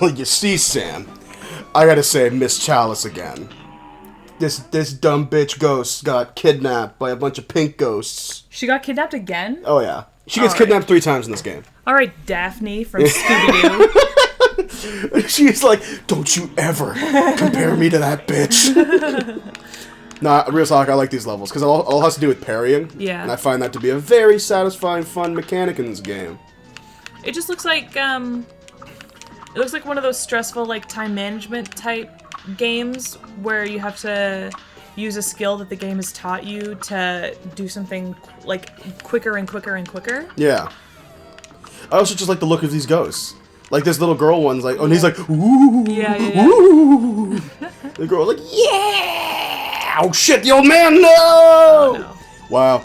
Well, you see, Sam, I gotta say Miss Chalice again. This dumb bitch ghost got kidnapped by a bunch of pink ghosts. She got kidnapped again? Oh, yeah. She gets kidnapped 3 times in this game. Alright, Daphne from Scooby-Doo. She's like, don't you ever compare me to that bitch. Nah, real talk, I like these levels, because it all has to do with parrying. Yeah. And I find that to be a very satisfying, fun mechanic in this game. It just looks like, it looks like one of those stressful, like, time management type games where you have to use a skill that the game has taught you to do something, like, quicker and quicker and quicker. Yeah. I also just like the look of these ghosts. Like, this little girl one's like, oh, and he's like, ooh, ooh. The girl like, yeah! Oh, shit, the old man, no! Oh, no. Wow.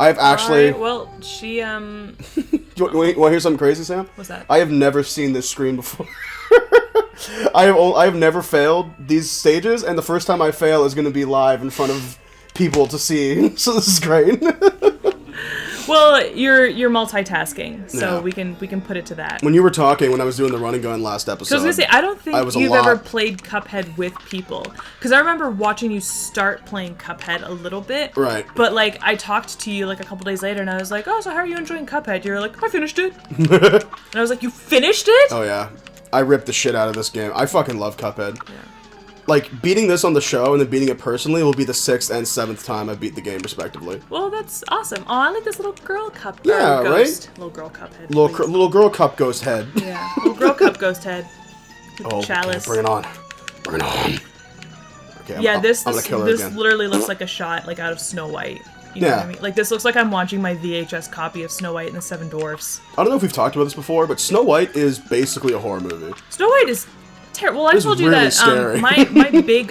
I've actually... Alright, well, she, You want to hear something crazy, Sam? What's that? I have never seen this screen before. I have never failed these stages, and the first time I fail is going to be live in front of people to see. So this is great. Well, you're multitasking, so Yeah. we can put it to that. When you were talking, when I was doing the run and gun last episode, I was gonna say, I don't think you've lot. ever played Cuphead with people, because I remember watching you start playing Cuphead a little bit. Right. But like, I talked to you like a couple days later, and I was like, "Oh, so how are you enjoying Cuphead?" You're like, "I finished it." And I was like, "You finished it?" Oh yeah, I ripped the shit out of this game. I fucking love Cuphead. Yeah. Like, beating this on the show and then beating it personally will be the 6th and 7th time I beat the game, respectively. Well, that's awesome. Oh, I like this little girl cup. Yeah, ghost. right? Little girl Cuphead. Little girl cup ghost head. Yeah, little girl cup ghost head. Oh, Chalice. okay, bring it on. Bring it on. Okay, Yeah, I'm gonna kill her this again. literally looks like a shot like out of Snow White. You know what I mean? Like, this looks like I'm watching my VHS copy of Snow White and the Seven Dwarfs. I don't know if we've talked about this before, but Snow White is basically a horror movie. Snow White is terrible. Well, I It's told you really that scary.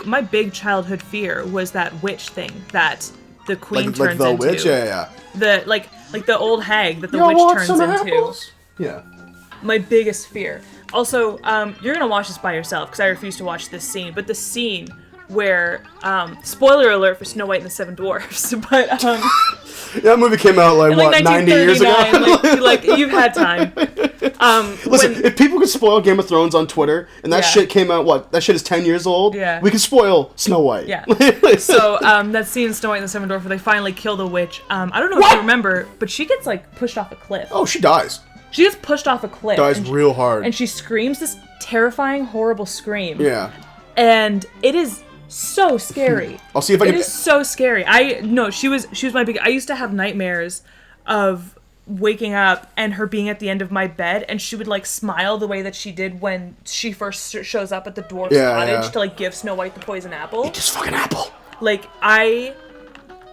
my big childhood fear was that witch thing that the queen Like turns the into. witch, yeah. The like the old hag that the You witch want turns some into. apples? Yeah. My biggest fear. Also, you're gonna watch this by yourself because I refuse to watch this scene. But the scene where, spoiler alert for Snow White and the Seven Dwarfs, but That movie came out like, in, what, 90 years ago? like you've had time. Listen, if people could spoil Game of Thrones on Twitter, and that shit came out, what? That shit is 10 years old? Yeah. We can spoil Snow White. Yeah. So, that scene in Snow White and the Seven Dwarfs where they finally kill the witch, I don't know if you remember, but she gets, like, pushed off a cliff. Oh, she dies. She gets pushed off a cliff. Dies real hard. And she screams this terrifying, horrible scream. Yeah. And it is so scary. I'll see if I can... It is so scary. She was my big... I used to have nightmares of waking up and her being at the end of my bed, and she would, like, smile the way that she did when she first shows up at the dwarf's cottage to, like, give Snow White the poison apple. Eat this fucking apple. Like,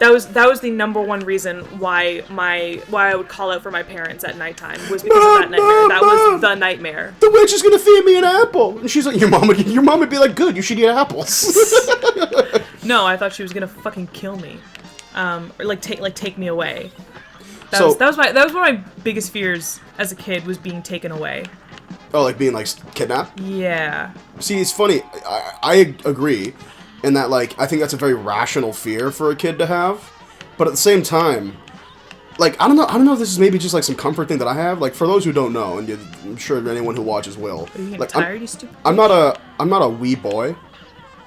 that was the number one reason why I would call out for my parents at nighttime, was because of that nightmare. That was the nightmare. The witch is gonna feed me an apple. And she's like, your mom would be like, good, you should eat apples. No, I thought she was gonna fucking kill me. Or take me away. That was one of my biggest fears as a kid, was being taken away. Oh, like being, like, kidnapped? Yeah. See, it's funny. I agree in that, like, I think that's a very rational fear for a kid to have. But at the same time, like, I don't know if this is maybe just, like, some comfort thing that I have. Like, for those who don't know, and I'm sure anyone who watches will. Are you getting like, tired, you stupid? I'm not a wee boy.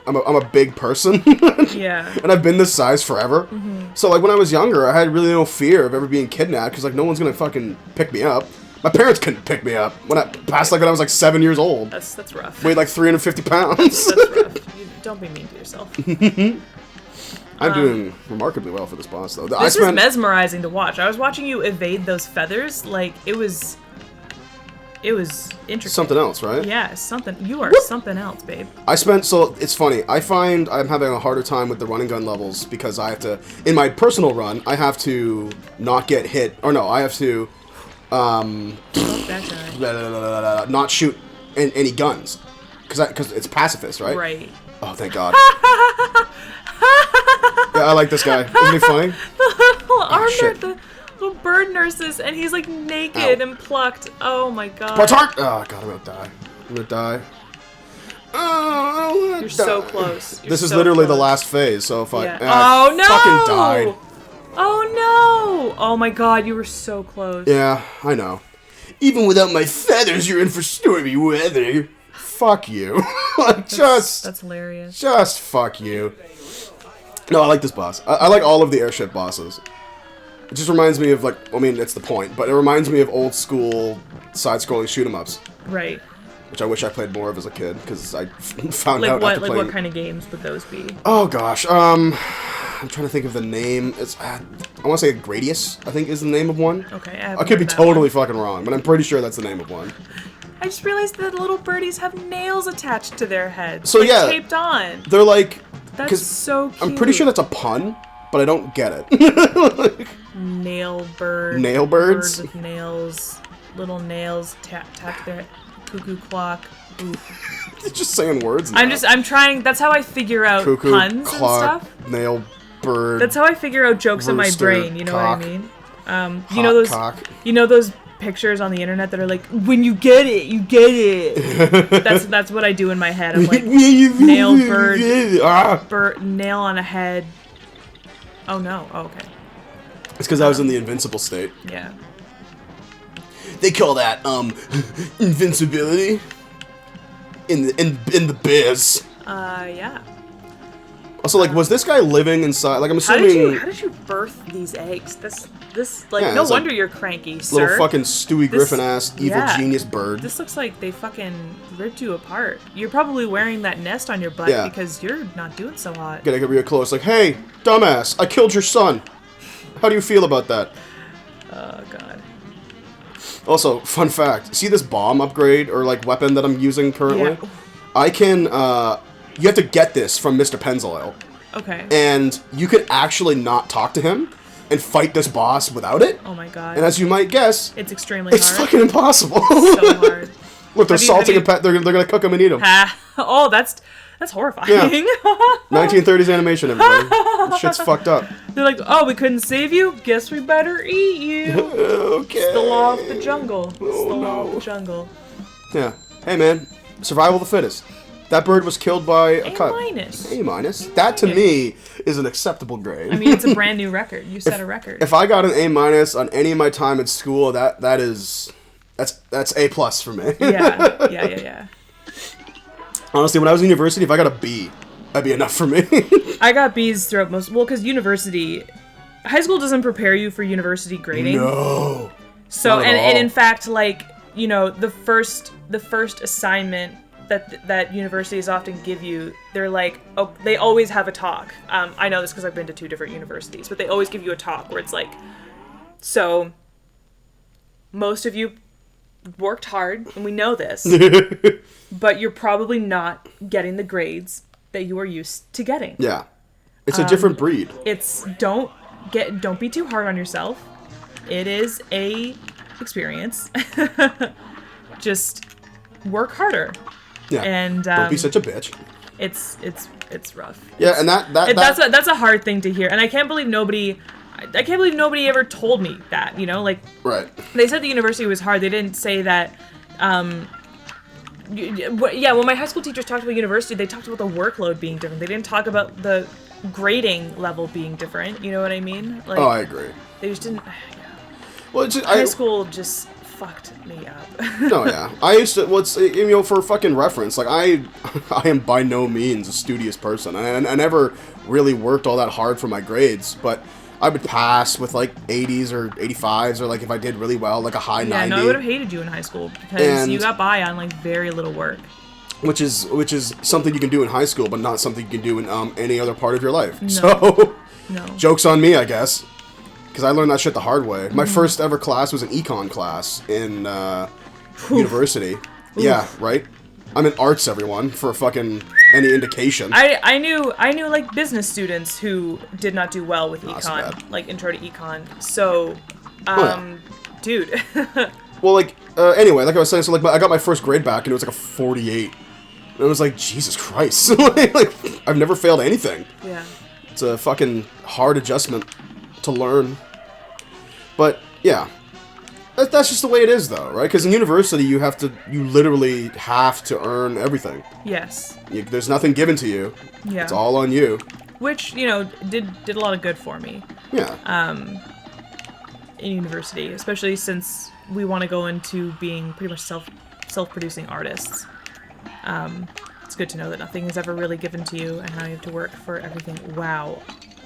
I'm a big person. Yeah. And I've been this size forever. Mm-hmm. So, like, when I was younger, I had really no fear of ever being kidnapped, because, like, no one's gonna fucking pick me up. My parents couldn't pick me up when I was like 7 years old. That's rough. Weighed like 350 pounds. That's rough. Don't be mean to yourself. I'm doing remarkably well for this boss, though. This is mesmerizing to watch. I was watching you evade those feathers. Like, it was interesting. Something else, right? Yeah, something. You are something else, babe. So it's funny. I find I'm having a harder time with the run and gun levels because I have to, in my personal run, I have to not get hit, or no, I have to, not shoot any guns, because it's pacifist, right? Right. Oh, thank God. Yeah, I like this guy. Isn't he funny? The little armored, shit. the little bird nurses, and he's like naked and plucked. Oh my God. Part. Oh God, I'm gonna die. Oh, You're so close. This is literally the last phase, so if I Oh no! fucking died. Oh no! Oh my God, you were so close. Yeah, I know. Even without my feathers, you're in for stormy weather. Fuck you. Like, That's hilarious. Just fuck you. No, I like this boss. I like all of the airship bosses. It just reminds me of, like, I mean, it's the point, but it reminds me of old school side-scrolling shoot-'em-ups. Right. Which I wish I played more of as a kid, because I found out what, after like playing... what kind of games would those be? Oh, gosh. I'm trying to think of the name. It's I want to say Gradius, I think is the name of one. Okay, I could be totally fucking wrong, but I'm pretty sure that's the name of one. I just realized that little birdies have nails attached to their heads. So, like, yeah. Taped on. They're like... That's so cute. I'm pretty sure that's a pun, but I don't get it. Nail bird. Nail birds? Bird with nails. Little nails. Tap their cuckoo clock. Ooh. Just saying words now. I'm trying. That's how I figure out Cuckoo, puns clock, and stuff. Nail bird. That's how I figure out jokes in my rooster, brain. You know cock, what I mean? hot You know those. cock. You know those pictures on the internet that are like, when you get it, you get it. that's what I do in my head. I'm like, nail bird, nail on a head. Oh no. Oh, okay. It's because I was in the invincible state. Yeah. They call that invincibility in the biz. Yeah. Also, like, was this guy living inside? Like, I'm assuming. How did you birth these eggs? This like, Yeah, no it's wonder like you're cranky, sir. Little fucking Stewie Griffin ass evil yeah. genius bird. This looks like they fucking ripped you apart. You're probably wearing that nest on your butt Yeah. because you're not doing so hot. Gotta get real close. Like, hey, dumbass, I killed your son. How do you feel about that? Oh god. Also, fun fact. See this bomb upgrade or, like, weapon that I'm using currently? Yeah. I can, you have to get this from Mr. Pennzoil. Okay. And you could actually not talk to him and fight this boss without it. Oh my god. And as you might guess, it's extremely it's hard. fucking impossible. So hard. Look, they're salting a pet. They're gonna cook him and eat him. Oh, that's horrifying. Yeah. 1930s animation, everybody. This shit's fucked up. They're like, oh, we couldn't save you? Guess we better eat you. Okay. It's the law of the jungle. It's Oh, the law of no. the jungle. Yeah. Hey, man. Survival of the fittest. That bird was killed by a cut. A-minus. A-minus. That, to me, is an acceptable grade. I mean, it's a brand new record. You set a record. If I got an A-minus on any of my time at school, that's A+ for me. Yeah. Honestly, when I was in university, if I got a B, that'd be enough for me. I got B's throughout because high school doesn't prepare you for university grading. No. So, Not at all. and in fact, like, you know, the first assignment that universities often give you, they're like, oh, they always have a talk. I know this because I've been to 2 different universities, but they always give you a talk where it's like, so most of you worked hard, and we know this, but you're probably not getting the grades that you are used to getting. Yeah. It's a different breed. It's don't be too hard on yourself. It is a experience. Just work harder. Yeah. And don't be such a bitch. It's rough. Yeah, and that's a hard thing to hear, and I can't believe nobody ever told me that. You know, like, right. They said the university was hard. They didn't say that. Yeah, when my high school teachers talked about university, they talked about the workload being different. They didn't talk about the grading level being different. You know what I mean? Like, Oh, I agree. they just didn't. Well, it's just, High school just fucked me up. No, yeah. I used to, for fucking reference, like, I am by no means a studious person. I never really worked all that hard for my grades, but I would pass with, like, 80s or 85s, or, like, if I did really well, like, a high 90. Yeah, no, I would have hated you in high school, because you got by on, like, very little work. Which is something you can do in high school, but not something you can do in any other part of your life. No. So, No. joke's on me, I guess. Because I learned that shit the hard way. My first ever class was an econ class in university. Yeah, right? I'm in arts, everyone, for fucking any indication. I knew like business students who did not do well with Not so econ, bad. like intro to econ. So, dude. Well, like, anyway, like I was saying, so, like, I got my first grade back, and it was, like, a 48. And I was like, Jesus Christ. Like, I've never failed anything. Yeah. It's a fucking hard adjustment to learn. But, yeah. That's just the way it is, though, right? Because in university, you literally have to earn everything. Yes. There's nothing given to you. Yeah. It's all on you. Which, you know, did a lot of good for me. Yeah. In university, especially since we want to go into being pretty much self-producing artists. It's good to know that nothing is ever really given to you and how you have to work for everything. Wow.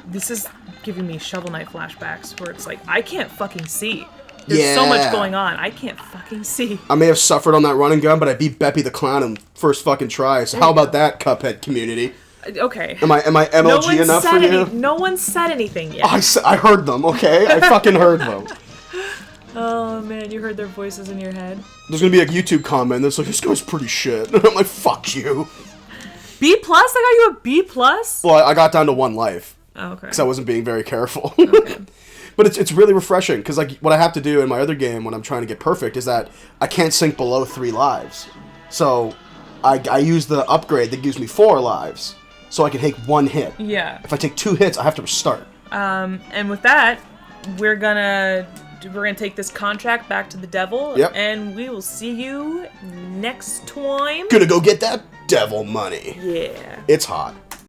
This is giving me Shovel Knight flashbacks where it's like, I can't fucking see. There's so much going on. I can't fucking see. I may have suffered on that run and gun, but I beat Beppy the Clown in first fucking try. So how about that, Cuphead community? Okay. Am I MLG enough for you? No one said anything yet. I heard them, okay? I fucking heard them. Oh, man, you heard their voices in your head? There's gonna be a YouTube comment that's like, this guy's pretty shit. I'm like, fuck you. B+? I got you a B+? Well, I got down to 1 life. Oh, okay. Because I wasn't being very careful. Okay. But it's really refreshing, because like what I have to do in my other game when I'm trying to get perfect is that I can't sink below 3 lives. So I use the upgrade that gives me 4 lives, so I can take 1 hit. Yeah. If I take 2 hits, I have to restart. And with that, we're gonna take this contract back to the devil. Yep. And we will see you next time. Gonna go get that devil money. Yeah. It's hot.